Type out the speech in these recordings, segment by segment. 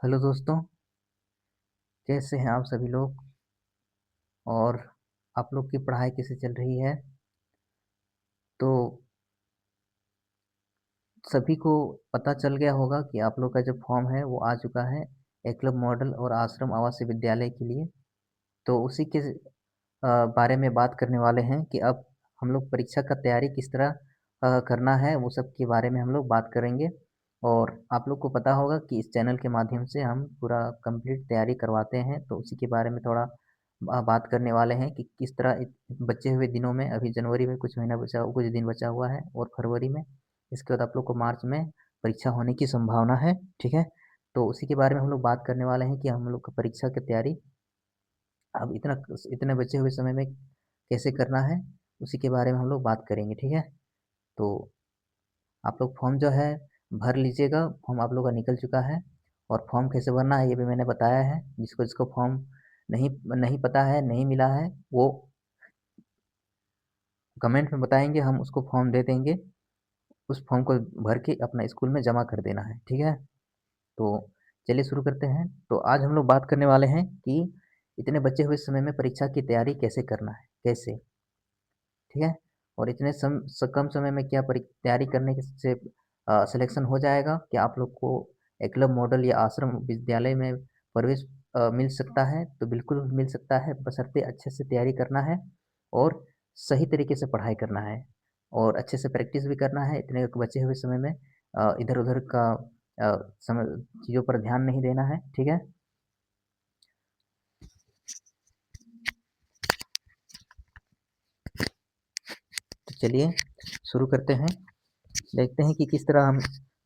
Hello दोस्तों, कैसे हैं आप सभी लोग और आप लोग की पढ़ाई कैसे चल रही है। तो सभी को पता चल गया होगा कि आप लोग का जो फॉर्म है वो आ चुका है एकलव्य मॉडल और आश्रम आवासीय विद्यालय के लिए। तो उसी के बारे में बात करने वाले हैं कि अब हम लोग परीक्षा का तैयारी किस तरह करना है, वो सब के बारे में हम लोग बात करेंगे। और आप लोग को पता होगा कि इस चैनल के माध्यम से हम पूरा कंप्लीट तैयारी करवाते हैं, तो उसी के बारे में थोड़ा बात करने वाले हैं कि किस तरह बचे हुए दिनों में, अभी जनवरी में कुछ दिन बचा हुआ है और फरवरी में, इसके बाद आप लोग को मार्च में परीक्षा होने की संभावना है। ठीक है, तो उसी के बारे में हम लोग बात करने वाले हैं कि हम लोग का परीक्षा की तैयारी अब इतने बचे हुए समय में कैसे करना है, उसी के बारे में हम लोग बात करेंगे। ठीक है, तो आप लोग फॉर्म जो है भर लीजिएगा। फॉर्म आप लोग का निकल चुका है और फॉर्म कैसे भरना है ये भी मैंने बताया है। जिसको जिसको फॉर्म नहीं नहीं पता है, नहीं मिला है, वो कमेंट में बताएंगे, हम उसको फॉर्म दे देंगे। उस फॉर्म को भर के अपना स्कूल में जमा कर देना है। ठीक है, तो चलिए शुरू करते हैं। तो आज हम लोग बात करने वाले हैं कि इतने बचे हुए समय में परीक्षा की तैयारी कैसे करना है, कैसे। ठीक है, और इतने कम समय में क्या तैयारी करने से सिलेक्शन हो जाएगा, क्या आप लोग को एकलव्य मॉडल या आश्रम विद्यालय में प्रवेश मिल सकता है। तो बिल्कुल मिल सकता है, बशर्ते अच्छे से तैयारी करना है और सही तरीके से पढ़ाई करना है और अच्छे से प्रैक्टिस भी करना है। इतने बचे हुए समय में इधर उधर का समय चीज़ों पर ध्यान नहीं देना है। ठीक है, तो चलिए शुरू करते हैं। देखते हैं कि किस तरह हम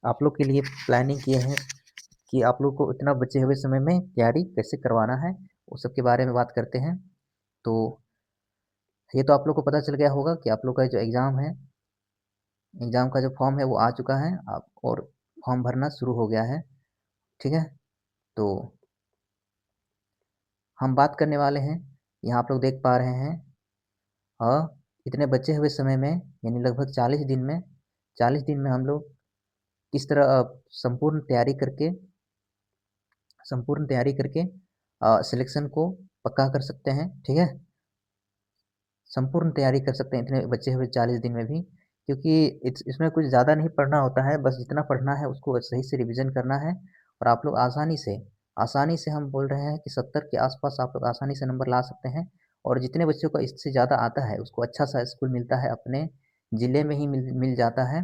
आप लोग के लिए प्लानिंग किए हैं कि आप लोग को इतना बचे हुए समय में तैयारी कैसे करवाना है, वो सब के बारे में बात करते हैं। तो ये तो आप लोग को पता चल गया होगा कि आप लोग का जो एग्ज़ाम है, एग्ज़ाम का जो फॉर्म है वो आ चुका है। आप और फॉर्म भरना शुरू हो गया है। ठीक है, तो हम बात करने वाले हैं, यहाँ आप लोग देख पा रहे हैं। इतने बचे हुए समय में यानी लगभग 40 दिन में हम लोग किस तरह संपूर्ण तैयारी करके सिलेक्शन को पक्का कर सकते हैं। ठीक है, संपूर्ण तैयारी कर सकते हैं इतने बचे हुए 40 दिन में भी, क्योंकि इसमें कुछ ज़्यादा नहीं पढ़ना होता है, बस जितना पढ़ना है उसको सही से रिवीजन करना है। और आप लोग आसानी से हम बोल रहे हैं कि 70 के आसपास आप लोग आसानी से नंबर ला सकते हैं। और जितने बच्चों को इससे ज़्यादा आता है उसको अच्छा सा स्कूल मिलता है, अपने ज़िले में ही मिल जाता है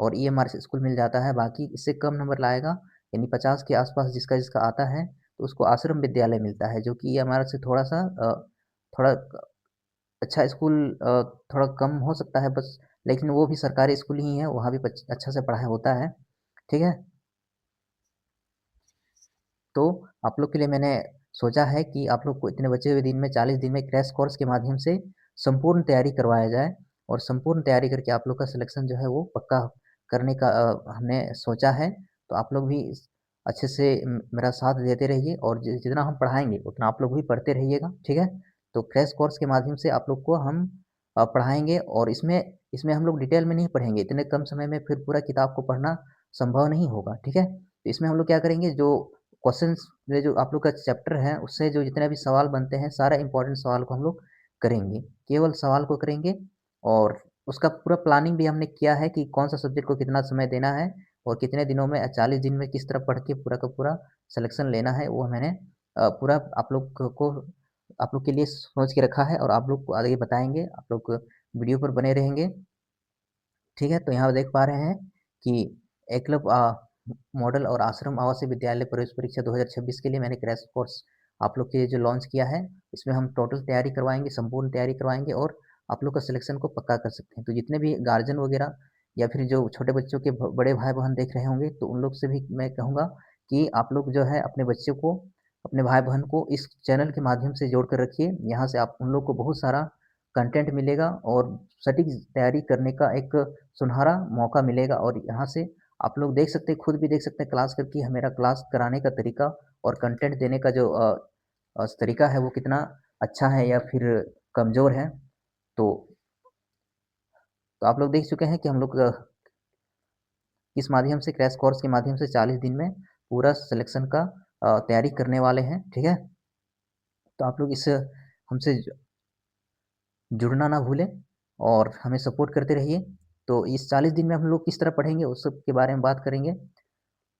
और ईएमआर से स्कूल मिल जाता है। बाकी इससे कम नंबर लाएगा यानी 50 के आसपास जिसका जिसका आता है, तो उसको आश्रम विद्यालय मिलता है, जो कि ईएमआर से थोड़ा अच्छा स्कूल थोड़ा कम हो सकता है बस, लेकिन वो भी सरकारी स्कूल ही है, वहाँ भी अच्छा से पढ़ाई होता है। ठीक है, तो आप लोग के लिए मैंने सोचा है कि आप लोग को इतने बचे हुए दिन में 40 दिन में क्रैश कोर्स के माध्यम से संपूर्ण तैयारी करवाया जाए और संपूर्ण तैयारी करके आप लोग का सिलेक्शन जो है वो पक्का करने का हमने सोचा है। तो आप लोग भी अच्छे से मेरा साथ देते रहिए और जितना हम पढ़ाएंगे उतना आप लोग भी पढ़ते रहिएगा। ठीक है, तो क्रैश कोर्स के माध्यम से आप लोग को हम पढ़ाएंगे और इसमें इसमें हम लोग डिटेल में नहीं पढ़ेंगे, इतने कम समय में फिर पूरा किताब को पढ़ना संभव नहीं होगा। ठीक है, तो इसमें हम लोग क्या करेंगे, जो क्वेश्चंस ये जो आप लोग का चैप्टर है उससे जो जितने भी सवाल बनते हैं, सारा इंपॉर्टेंट सवाल को हम लोग करेंगे, केवल सवाल को करेंगे। और उसका पूरा प्लानिंग भी हमने किया है कि कौन सा सब्जेक्ट को कितना समय देना है और कितने दिनों में 40 दिन में किस तरह पढ़ के पूरा का पूरा सिलेक्शन लेना है, वो मैंने पूरा आप लोग के लिए सोच के रखा है और आप लोग को आगे बताएंगे। आप लोग वीडियो पर बने रहेंगे। ठीक है, तो यहाँ देख पा रहे हैं कि एकलव्य मॉडल और आश्रम आवासीय विद्यालय प्रवेश परीक्षा 2026 के लिए मैंने क्रैश कोर्स आप लोग के लिए जो लॉन्च किया है, इसमें हम टोटल तैयारी करवाएंगे, संपूर्ण तैयारी करवाएंगे और आप लोग का सिलेक्शन को पक्का कर सकते हैं। तो जितने भी गार्जियन वगैरह या फिर जो छोटे बच्चों के बड़े भाई बहन देख रहे होंगे, तो उन लोग से भी मैं कहूँगा कि आप लोग जो है अपने बच्चे को, अपने भाई बहन को इस चैनल के माध्यम से जोड़ कर रखिए। यहाँ से आप उन लोग को बहुत सारा कंटेंट मिलेगा और सटीक तैयारी करने का एक सुनहरा मौका मिलेगा। और यहाँ से आप लोग देख सकते हैं, खुद भी देख सकते हैं क्लास करके मेरा क्लास कराने का तरीका और कंटेंट देने का जो तरीका है वो कितना अच्छा है या फिर कमज़ोर है। तो आप लोग देख चुके हैं कि हम लोग किस माध्यम से क्रैश कोर्स के माध्यम से 40 दिन में पूरा सिलेक्शन का तैयारी करने वाले हैं, ठीक है? तो आप लोग इस हमसे जुड़ना ना भूलें और हमें सपोर्ट करते रहिए। तो इस 40 दिन में हम लोग किस तरह पढ़ेंगे उस सब के बारे में बात करेंगे।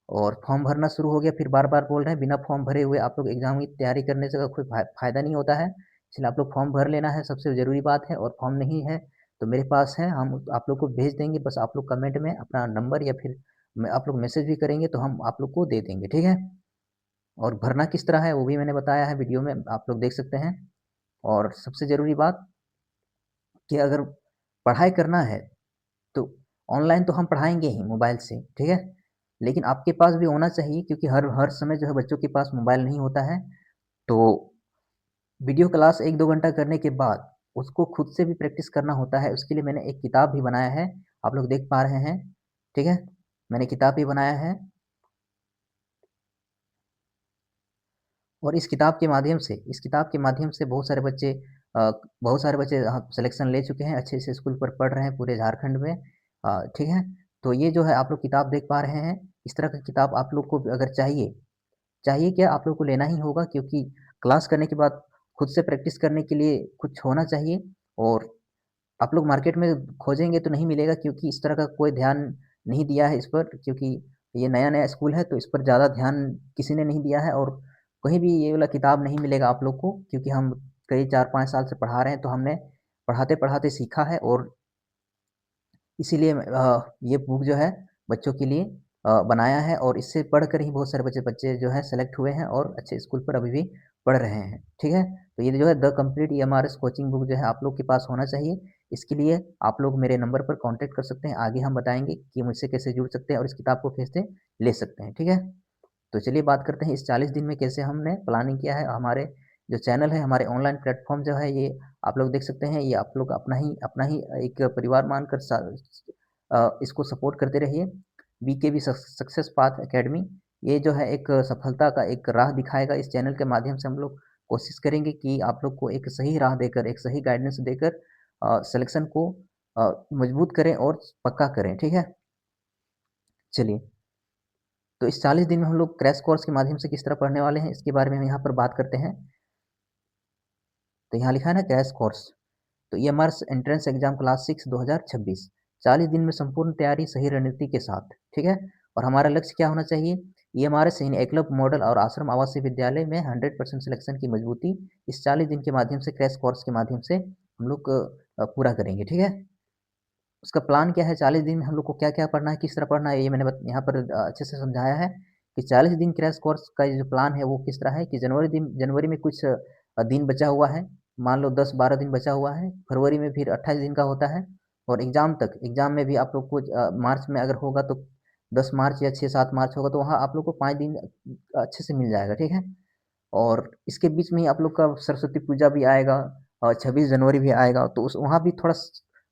और फॉर्म भरना शुरू हो गया, फिर बार-बार बोल रहे हैं बिना फॉर्म भरे हुए आप लोग एग्ज़ाम की तैयारी करने से कोई फ़ायदा नहीं होता है। इसलिए आप लोग फॉर्म भर लेना है, सबसे ज़रूरी बात है। और फॉर्म नहीं है तो मेरे पास है, हम आप लोग को भेज देंगे, बस आप लोग कमेंट में अपना नंबर या फिर आप लोग मैसेज भी करेंगे तो हम आप लोग को दे देंगे, ठीक है? और भरना किस तरह है वो भी मैंने बताया है वीडियो में, आप लोग देख सकते हैं। और सबसे ज़रूरी बात कि अगर पढ़ाई करना है तो ऑनलाइन तो हम पढ़ाएँगे ही मोबाइल से, ठीक है? लेकिन आपके पास भी होना चाहिए, क्योंकि हर हर समय जो है बच्चों के पास मोबाइल नहीं होता है। तो वीडियो क्लास 1-2 घंटा करने के बाद उसको खुद से भी प्रैक्टिस करना होता है। उसके लिए मैंने एक किताब भी बनाया है, आप लोग देख पा रहे हैं, ठीक है? मैंने किताब भी बनाया है और इस किताब के माध्यम से बहुत सारे बच्चे सिलेक्शन ले चुके हैं, अच्छे से स्कूल पर पढ़ रहे हैं पूरे झारखंड में, ठीक है? तो ये जो है आप लोग किताब देख पा रहे हैं, इस तरह की किताब आप लोग को अगर चाहिए क्या, आप लोग को लेना ही होगा, क्योंकि क्लास करने के बाद खुद से प्रैक्टिस करने के लिए कुछ होना चाहिए। और आप लोग मार्केट में खोजेंगे तो नहीं मिलेगा, क्योंकि इस तरह का कोई ध्यान नहीं दिया है इस पर, क्योंकि ये नया-नया स्कूल है तो इस पर ज़्यादा ध्यान किसी ने नहीं दिया है। और कहीं भी ये वाला किताब नहीं मिलेगा आप लोग को, क्योंकि हम कई 4-5 साल से पढ़ा रहे हैं, तो हमने पढ़ाते-पढ़ाते सीखा है। और इसीलिए ये बुक जो है बच्चों के लिए बनाया है, और इससे पढ़कर ही बहुत सारे बच्चे बच्चे जो है सेलेक्ट हुए हैं और अच्छे स्कूल पर अभी भी पढ़ रहे हैं, ठीक है? तो ये जो है the complete EMRS coaching book जो है आप लोग के पास होना चाहिए। इसके लिए आप लोग मेरे नंबर पर कॉन्टैक्ट कर सकते हैं, आगे हम बताएँगे कि मुझसे कैसे जुड़ सकते हैं और इस किताब को कैसे ले सकते हैं, ठीक है? तो चलिए बात करते हैं इस 40 दिन में कैसे हमने प्लानिंग किया है। हमारे जो चैनल है, हमारे ऑनलाइन प्लेटफ़ॉर्म जो है, ये आप लोग देख सकते हैं, ये आप लोग अपना ही एक परिवार मानकर इसको सपोर्ट करते रहिए। बीकेबी सक्सेस पाथ अकेडमी, ये जो है एक सफलता का एक राह दिखाएगा। इस चैनल के माध्यम से हम लोग कोशिश करेंगे कि आप लोग को एक सही राह देकर, एक सही गाइडेंस देकर सिलेक्शन को मजबूत करें और पक्का करें, ठीक है? चलिए, तो इस 40 दिन में हम लोग क्रैश कोर्स के माध्यम से किस तरह पढ़ने वाले हैं, इसके बारे में हम यहाँ पर बात करते हैं। तो यहाँ लिखा है ना क्रैश कोर्स। तो ये हमारा एंट्रेंस एग्जाम क्लास 6 2026, 40 दिन में संपूर्ण तैयारी सही रणनीति के साथ, ठीक है? और हमारा लक्ष्य क्या होना चाहिए? ये हमारे सही एकलव्य मॉडल और आश्रम आवासीय विद्यालय में 100% सिलेक्शन की मजबूती इस 40 दिन के माध्यम से, क्रैश कोर्स के माध्यम से हम लोग पूरा करेंगे, ठीक है? उसका प्लान क्या है, 40 दिन में हम लोग को क्या-क्या पढ़ना है, किस तरह पढ़ना है, ये मैंने यहाँ पर अच्छे से समझाया है कि 40 दिन क्रैश कोर्स का जो प्लान है वो किस तरह है कि जनवरी में कुछ दिन बचा हुआ है, मान लो 10-12 दिन बचा हुआ है, फरवरी में फिर 28 दिन का होता है। और एग्ज़ाम में भी आप लोग को मार्च में अगर होगा तो 10 मार्च या 6-7 मार्च होगा, तो वहाँ आप लोग को 5 दिन अच्छे से मिल जाएगा, ठीक है? और इसके बीच में ही आप लोग का सरस्वती पूजा भी आएगा और 26 जनवरी भी आएगा, तो उस वहाँ भी थोड़ा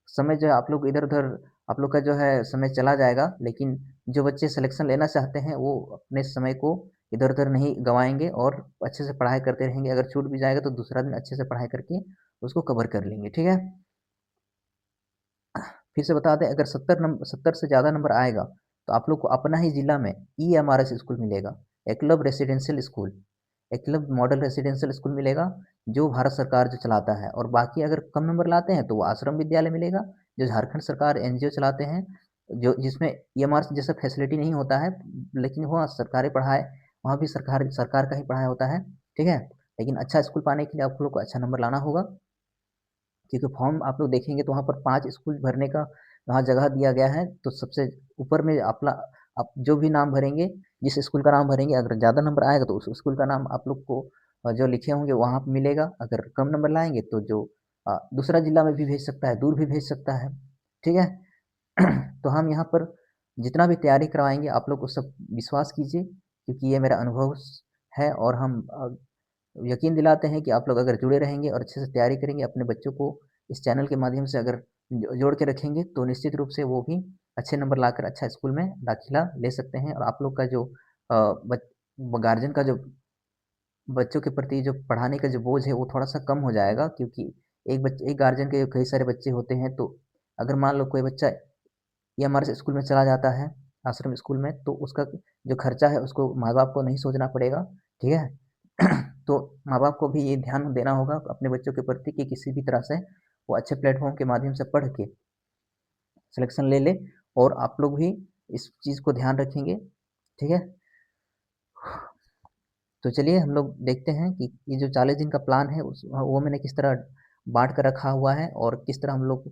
समय जो है आप लोग इधर-उधर, आप लोग का जो है समय चला जाएगा। लेकिन जो बच्चे सिलेक्शन लेना चाहते हैं वो अपने समय को इधर-उधर नहीं गँवाएँगे और अच्छे से पढ़ाई करते रहेंगे। अगर छूट भी जाएगा तो दूसरा दिन अच्छे से पढ़ाई करके उसको कवर कर लेंगे, ठीक है? फिर से बता दें, अगर 70 से ज़्यादा नंबर आएगा तो आप लोग को अपना ही ज़िला में ईएमआरएस स्कूल मिलेगा, Eklavya residential school, Eklavya model residential school मिलेगा, जो भारत सरकार जो चलाता है। और बाकी अगर कम नंबर लाते हैं तो वो आश्रम विद्यालय मिलेगा, जो झारखंड सरकार एनजीओ चलाते हैं, जो जिसमें ईएमआरएस जैसा फैसिलिटी नहीं होता है, लेकिन वहाँ सरकारी पढ़ाई, वहाँ भी सरकार सरकार का ही पढ़ाई होता है, ठीक है? लेकिन अच्छा स्कूल पाने के लिए आप लोग को अच्छा नंबर लाना होगा, क्योंकि फॉर्म आप लोग देखेंगे तो वहाँ पर 5 स्कूल भरने का वहाँ जगह दिया गया है। तो सबसे ऊपर में अपना आप जो भी नाम भरेंगे, जिस स्कूल का नाम भरेंगे, अगर ज़्यादा नंबर आएगा तो उस स्कूल का नाम आप लोग को जो लिखे होंगे वहाँ पे मिलेगा। अगर कम नंबर लाएँगे तो जो दूसरा जिला में भी भेज सकता है, दूर भी भेज सकता है, ठीक है? तो हम यहाँ पर जितना भी तैयारी करवाएँगे आप लोग उस सब विश्वास कीजिए, क्योंकि ये मेरा अनुभव है। और हम यकीन दिलाते हैं कि आप लोग अगर जुड़े रहेंगे और अच्छे से तैयारी करेंगे, अपने बच्चों को इस चैनल के माध्यम से अगर जोड़ के रखेंगे, तो निश्चित रूप से वो भी अच्छे नंबर लाकर अच्छा स्कूल में दाखिला ले सकते हैं। और आप लोग का जो गार्जियन का जो बच्चों के प्रति जो पढ़ाने का जो बोझ है वो थोड़ा सा कम हो जाएगा, क्योंकि एक गार्जियन के कई सारे बच्चे होते हैं। तो अगर मान लो कोई बच्चा ये हमारे स्कूल में चला जाता है, आश्रम स्कूल में, तो उसका जो खर्चा है उसको माँ-बाप को नहीं सोचना पड़ेगा, ठीक है? तो माँ-बाप को भी ये ध्यान देना होगा अपने बच्चों के प्रति कि किसी भी तरह से वो अच्छे प्लेटफ़ॉर्म के माध्यम से पढ़ के सिलेक्शन ले ले और आप लोग भी इस चीज़ को ध्यान रखेंगे, ठीक है? तो चलिए हम लोग देखते हैं कि ये जो 40 दिन का प्लान है वो मैंने किस तरह बाँट कर रखा हुआ है और किस तरह हम लोग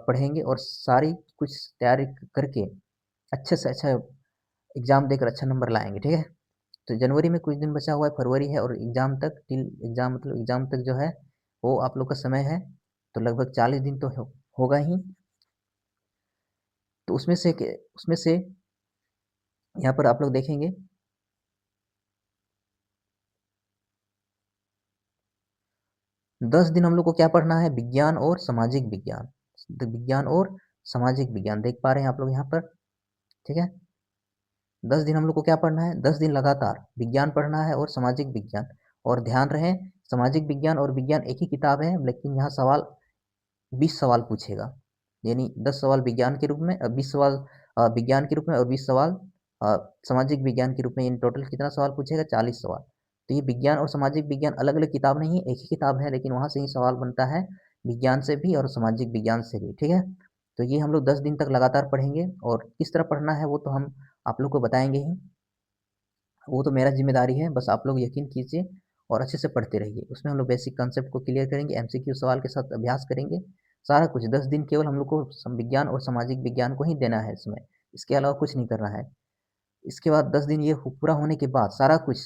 पढ़ेंगे और सारी कुछ तैयारी करके अच्छे से अच्छा एग्ज़ाम देकर अच्छा नंबर लाएँगे, ठीक है? तो जनवरी में कुछ दिन बचा हुआ है, फरवरी है और एग्ज़ाम तक टिल एग्ज़ाम मतलब एग्ज़ाम तक जो है वो आप लोग का समय है, तो लगभग 40 दिन तो होगा ही। तो उसमें से यहाँ पर आप लोग देखेंगे 10 दिन हम लोग को क्या पढ़ना है विज्ञान और सामाजिक विज्ञान। तो विज्ञान और सामाजिक विज्ञान देख पा रहे हैं आप लोग यहाँ पर, ठीक है? 10 दिन हम लोग को क्या पढ़ना है 10 दिन लगातार विज्ञान पढ़ना है और सामाजिक विज्ञान। और ध्यान रहे सामाजिक विज्ञान और विज्ञान एक ही किताब है लेकिन यहाँ सवाल 20 सवाल पूछेगा, यानी 10 सवाल विज्ञान के रूप में 20 सवाल विज्ञान के रूप में और 20 सवाल अ, सामाजिक विज्ञान के रूप में, यानी टोटल कितना सवाल पूछेगा 40 सवाल। तो ये विज्ञान और सामाजिक विज्ञान अलग अलग किताब नहीं है, एक ही किताब है लेकिन वहाँ से ही सवाल बनता है विज्ञान से भी और सामाजिक विज्ञान से भी, ठीक है? तो ये हम लोग 10 दिन तक लगातार पढ़ेंगे और किस तरह पढ़ना है वो तो हम आप लोग को बताएंगे ही, वो तो मेरा जिम्मेदारी है, बस आप लोग यकीन कीजिए और अच्छे से पढ़ते रहिए। उसमें हम लोग बेसिक कॉन्सेप्ट को क्लियर करेंगे, एमसीक्यू सवाल के साथ अभ्यास करेंगे, सारा कुछ 10 दिन केवल हम लोग को विज्ञान और सामाजिक विज्ञान को ही देना है इसमें, इसके अलावा कुछ नहीं करना है। इसके बाद 10 दिन ये पूरा होने के बाद सारा कुछ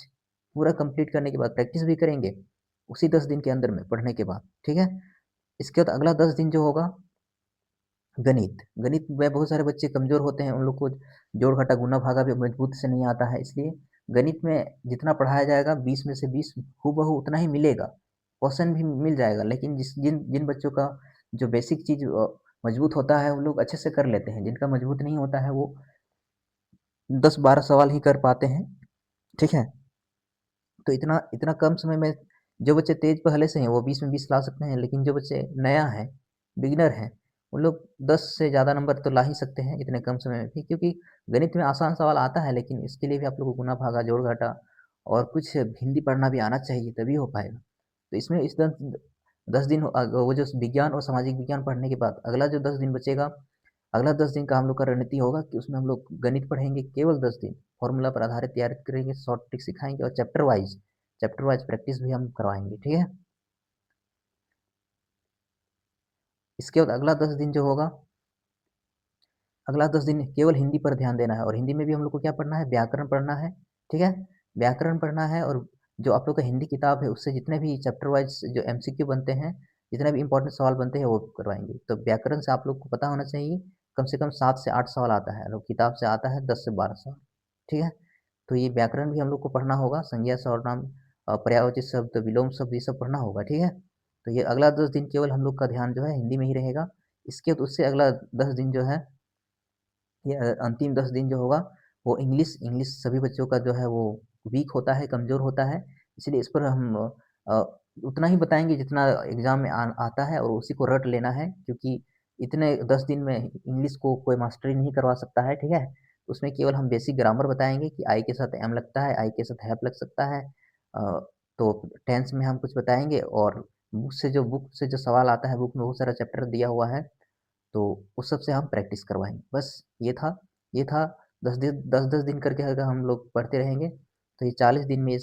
पूरा कंप्लीट करने के बाद प्रैक्टिस भी करेंगे उसी 10 दिन के अंदर में पढ़ने के बाद, ठीक है? इसके बाद अगला 10 दिन जो होगा गणित। गणित में बहुत सारे बच्चे कमज़ोर होते हैं, उन लोग को जोड़, घटा, गुणा, भागा भी मजबूत से नहीं आता है, इसलिए गणित में जितना पढ़ाया जाएगा 20 में से 20 हूबहू उतना ही मिलेगा। क्वेश्चन भी मिल जाएगा, लेकिन जिन जिन बच्चों का जो बेसिक चीज़ मजबूत होता है, वो लोग अच्छे से कर लेते हैं। जिनका मजबूत नहीं होता है, वो 10-12 सवाल ही कर पाते हैं, ठीक है? तो इतना इतना कम समय में जो बच्चे तेज़ पहले से हैं वो 20 में 20 ला सकते हैं, लेकिन जो बच्चे नया है, बिगिनर हैं, वो लोग 10 से ज़्यादा नंबर तो ला ही सकते हैं इतने कम समय में भी, क्योंकि गणित में आसान सवाल आता है लेकिन इसके लिए भी आप लोगों को गुणा, भागा, जोड़, घटा और कुछ हिंदी पढ़ना भी आना चाहिए तभी हो पाएगा। तो इसमें इस 10 दिन वो जो विज्ञान और सामाजिक विज्ञान पढ़ने के बाद अगला जो 10 दिन बचेगा, अगला 10 दिन का हम लोग का रणनीति होगा कि उसमें हम लोग गणित पढ़ेंगे केवल 10 दिन, फॉर्मूला पर आधारित तैयारी करेंगे, शॉर्ट ट्रिक सिखाएँगे और चैप्टर वाइज़ प्रैक्टिस भी हम करवाएँगे, ठीक है? इसके बाद अगला 10 दिन जो होगा, अगला 10 दिन केवल हिंदी पर ध्यान देना है और हिंदी में भी हम लोग को क्या पढ़ना है व्याकरण पढ़ना है, ठीक है? व्याकरण पढ़ना है और जो आप लोग का हिंदी किताब है उससे जितने भी चैप्टर वाइज़ जो एमसीक्यू बनते हैं, जितने भी इम्पोर्टेंट सवाल बनते हैं वो करवाएँगे। तो व्याकरण से आप लोग को पता होना चाहिए कम से कम 7 से 8 सवाल आता है और किताब से आता है 10 से 12 सवाल, ठीक है? तो ये व्याकरण भी हम लोग को पढ़ना होगा, संज्ञा, सर्वनाम, पर्यायवाची शब्द, विलोम शब्द ये सब पढ़ना होगा, ठीक है? तो ये अगला 10 दिन केवल हम लोग का ध्यान जो है हिंदी में ही रहेगा। इसके बाद उससे अगला 10 दिन जो है ये अंतिम 10 दिन जो होगा वो इंग्लिश इंग्लिश सभी बच्चों का जो है वो वीक होता है, कमज़ोर होता है। इसलिए इस पर हम अ, उतना ही बताएँगे जितना एग्ज़ाम में आता है और उसी को रट लेना है, क्योंकि इतने 10 दिन में इंग्लिश को कोई मास्टरी नहीं करवा सकता है, ठीक है? उसमें केवल हम बेसिक ग्रामर बताएँगे कि आई के साथ एम लगता है, आई के साथ हैव लग सकता है। अ, तो टेंस में हम कुछ बताएँगे और बुक से जो सवाल आता है, बुक में बहुत सारा चैप्टर दिया हुआ है। तो उस सब से हम प्रैक्टिस करवाएँगे। बस ये था 10-10 दिन करके अगर हम लोग पढ़ते रहेंगे, तो ये 40 दिन में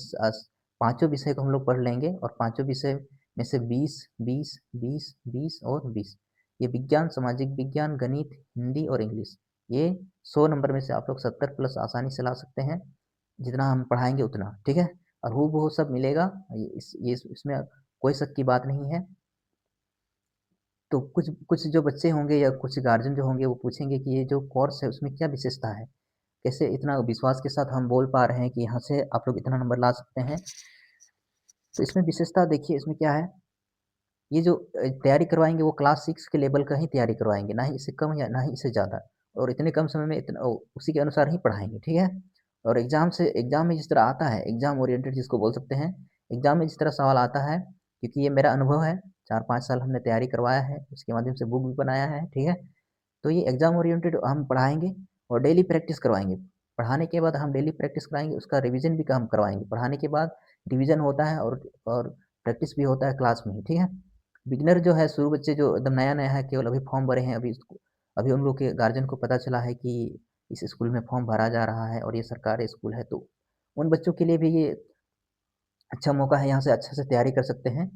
पाँचों विषय को हम लोग पढ़ लेंगे और पाँचों विषय में से 20, 20, 20, 20 और 20। ये विज्ञान, सामाजिक विज्ञान, गणित, हिंदी और इंग्लिश, ये 100 नंबर में से आप लोग 70 प्लस आसानी से ला सकते हैं, जितना हम पढ़ाएँगे उतना, ठीक है? और हूबहू सब मिलेगा, ये इसमें कोई शक की बात नहीं है। तो कुछ कुछ जो बच्चे होंगे या कुछ गार्जियन जो होंगे वो पूछेंगे कि ये जो कोर्स है उसमें क्या विशेषता है? कैसे इतना विश्वास के साथ हम बोल पा रहे हैं कि यहाँ से आप लोग इतना नंबर ला सकते हैं? तो इसमें विशेषता देखिए इसमें क्या है, ये जो तैयारी करवाएँगे वो क्लास 6 के लेवल का ही तैयारी करवाएँगे, ना ही इससे कम या ना ही इससे ज़्यादा, और इतने कम समय में उसी के अनुसार ही पढ़ाएँगे, ठीक है? और एग्ज़ाम में जिस तरह आता है, एग्ज़ाम ओरिएंटेड जिसको बोल सकते हैं, एग्ज़ाम में जिस तरह सवाल आता है, क्योंकि ये मेरा अनुभव है, 4-5 साल हमने तैयारी करवाया है, उसके माध्यम से बुक भी बनाया है, ठीक है? तो ये एग्ज़ाम ओरिएंटेड हम पढ़ाएँगे और डेली प्रैक्टिस करवाएँगे। पढ़ाने के बाद हम डेली प्रैक्टिस कराएँगे, उसका रिवीजन भी हम करवाएँगे। पढ़ाने के बाद रिवीजन होता है और प्रैक्टिस भी होता है क्लास में ही, ठीक है? बिगिनर जो है, शुरू बच्चे जो एकदम नया-नया है, केवल अभी फॉर्म भरे हैं, अभी उन लोग के गार्जियन को पता चला है कि इस स्कूल में फॉर्म भरा जा रहा है और ये सरकारी स्कूल है, तो उन बच्चों के लिए भी ये अच्छा मौका है, यहाँ से अच्छे से तैयारी कर सकते हैं।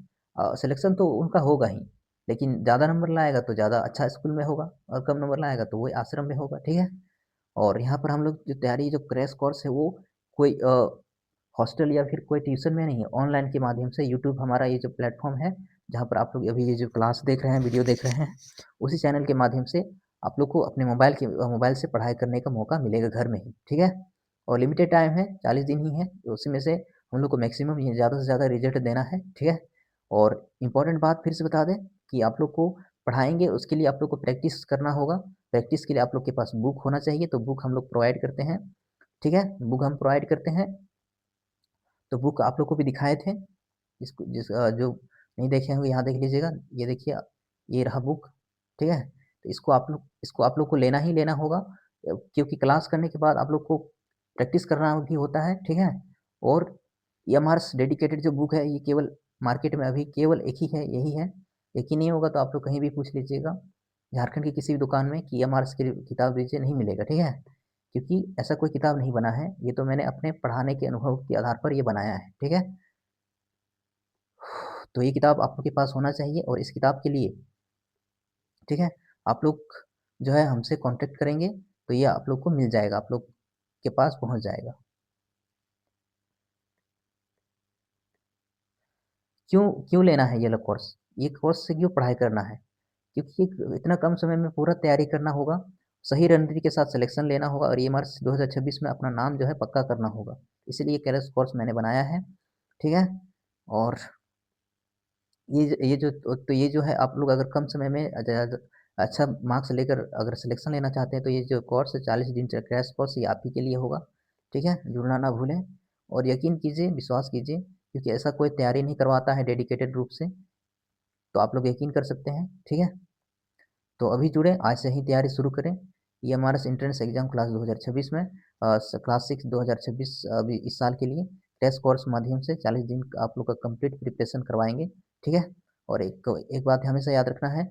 सिलेक्शन तो उनका होगा ही, लेकिन ज़्यादा नंबर लाएगा तो ज़्यादा अच्छा स्कूल में होगा और कम नंबर लाएगा तो वही आश्रम में होगा, ठीक है? और यहाँ पर हम लोग जो तैयारी जो क्रैश कोर्स है वो कोई हॉस्टल या फिर कोई ट्यूशन में नहीं है, ऑनलाइन के माध्यम से यूट्यूब हमारा ये जो प्लेटफ़ॉर्म है, जहाँ पर आप लोग अभी ये जो क्लास देख रहे हैं, वीडियो देख रहे हैं, उसी चैनल के माध्यम से आप लोग को अपने मोबाइल से पढ़ाई करने का मौका मिलेगा घर में ही, ठीक है? और लिमिटेड टाइम है, 40 दिन ही है, तो उसी में से हम लोग को मैक्सिमम ये ज़्यादा से ज़्यादा रिज़ल्ट देना है, ठीक है? और इम्पोर्टेंट बात फिर से बता दें कि आप लोग को पढ़ाएँगे, उसके लिए आप लोग को प्रैक्टिस करना होगा। प्रैक्टिस के लिए आप लोग के पास बुक होना चाहिए, तो बुक हम लोग प्रोवाइड करते हैं, ठीक है? बुक हम प्रोवाइड करते हैं, तो बुक आप लोग को भी दिखाए थे। जो नहीं देखे होंगे यहाँ देख लीजिएगा, ये देखिए, ये रहा बुक, ठीक है? तो इसको आप लोग को लेना ही लेना होगा, क्योंकि क्लास करने के बाद आप लोग को प्रैक्टिस करना भी होता है, ठीक है? और एमआरस डेडिकेटेड जो बुक है, ये केवल मार्केट में अभी केवल एक ही है, यही है। एक ही नहीं होगा तो आप लोग कहीं भी पूछ लीजिएगा, झारखंड की किसी भी दुकान में कि एमआरस की किताब दीजिए, नहीं मिलेगा, ठीक है? क्योंकि ऐसा कोई किताब नहीं बना है, ये तो मैंने अपने पढ़ाने के अनुभव के आधार पर ये बनाया है, ठीक है? तो ये किताब आप लोग के पास होना चाहिए और इस किताब के लिए, ठीक है, आप लोग जो है हमसे कांटेक्ट करेंगे तो ये आप लोग को मिल जाएगा, आप लोग के पास पहुंच जाएगा। क्यों क्यों लेना है ये वाला कोर्स? ये कोर्स से क्यों पढ़ाई करना है? क्योंकि इतना कम समय में पूरा तैयारी करना होगा, सही रणनीति के साथ सिलेक्शन लेना होगा और ये मार्च 2026 में अपना नाम जो है पक्का करना होगा। इसीलिए ये क्रैश कोर्स मैंने बनाया है, ठीक है? और ये जो है, आप लोग अगर कम समय में अच्छा मार्क्स लेकर अगर सिलेक्शन लेना चाहते हैं तो ये जो कोर्स है, 40 दिन का क्रैश कोर्स, ये आप ही के लिए होगा, ठीक है? जुड़ना ना भूलें और यकीन कीजिए, विश्वास कीजिए, क्योंकि ऐसा कोई तैयारी नहीं करवाता है डेडिकेटेड रूप से, तो आप लोग यकीन कर सकते हैं, ठीक है? तो अभी जुड़े, आज से ही तैयारी शुरू करें। ये हमारा एंट्रेंस एग्जाम क्लास 2026 में क्लास 6 2026 अभी इस साल के लिए टेस्ट कोर्स माध्यम से 40 दिन का आप लोग का कंप्लीट प्रिपरेशन करवाएंगे, ठीक है? और एक एक बात हमेशा याद रखना है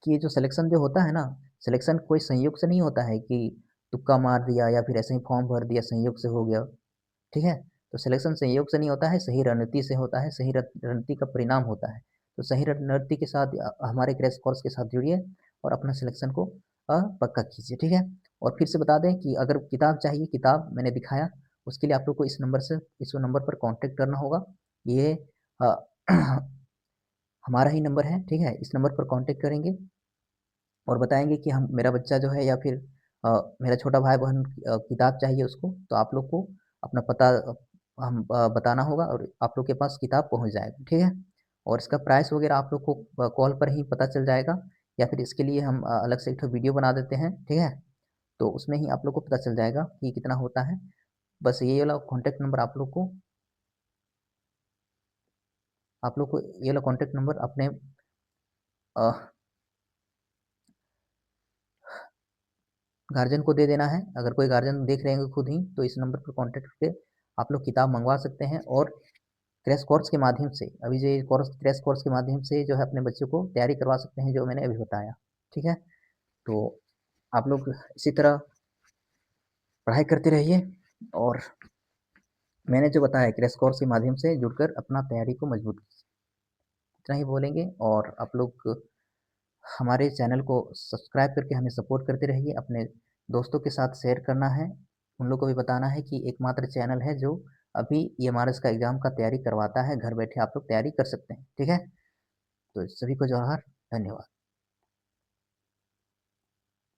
कि ये जो सिलेक्शन जो होता है ना, सिलेक्शन कोई संयोग से नहीं होता है कि तुक्का मार दिया या फिर ऐसे ही फॉर्म भर दिया, संयोग से हो गया, ठीक है? तो सिलेक्शन संयोग से नहीं होता है, सही रणनीति से होता है, सही रणनीति का परिणाम होता है। तो सही रणनीति के साथ हमारे क्रैश कोर्स के साथ जुड़िए और अपना सिलेक्शन को पक्का कीजिए, ठीक है? और फिर से बता दें कि अगर किताब चाहिए, किताब मैंने दिखाया, उसके लिए आप लोग को इस नंबर पर कॉन्टैक्ट करना होगा। ये अ, हमारा ही नंबर है, ठीक है? इस नंबर पर कॉन्टैक्ट करेंगे और बताएँगे कि हम मेरा बच्चा जो है या फिर मेरा छोटा भाई-बहन किताब चाहिए उसको, तो आप लोग को अपना पता बताना होगा और आप लोग के पास किताब पहुँच जाएगा, ठीक है? और इसका प्राइस वगैरह आप लोग को कॉल पर ही पता चल जाएगा या फिर इसके लिए हम अलग से एक ठो वीडियो बना देते हैं, ठीक है? तो उसमें ही आप लोग को पता चल जाएगा कि कितना होता है। बस ये वाला कॉन्टैक्ट नंबर आप लोग को ये वाला कॉन्टैक्ट नंबर अपने अ गार्जियन को दे देना है। अगर कोई गार्जियन देख रहे हैं खुद ही, तो इस नंबर पर कॉन्टैक्ट करके आप लोग किताब मँगवा सकते हैं और क्रैश कोर्स के माध्यम से, अभी जो ये कोर्स क्रैश कोर्स के माध्यम से जो है अपने बच्चों को तैयारी करवा सकते हैं, जो मैंने अभी बताया, ठीक है? तो आप लोग इसी तरह पढ़ाई करते रहिए और मैंने जो बताया क्रैश कोर्स के माध्यम से जुड़कर अपना तैयारी को मजबूत कीजिए। इतना ही बोलेंगे और आप लोग हमारे चैनल को सब्सक्राइब करके हमें सपोर्ट करते रहिए, अपने दोस्तों के साथ शेयर करना है, उन लोग को भी बताना है कि एकमात्र चैनल है जो अभी ईएमआरएस का एग्ज़ाम का तैयारी करवाता है, घर बैठे आप लोग तैयारी कर सकते हैं, ठीक है? तो सभी को जोहार, धन्यवाद।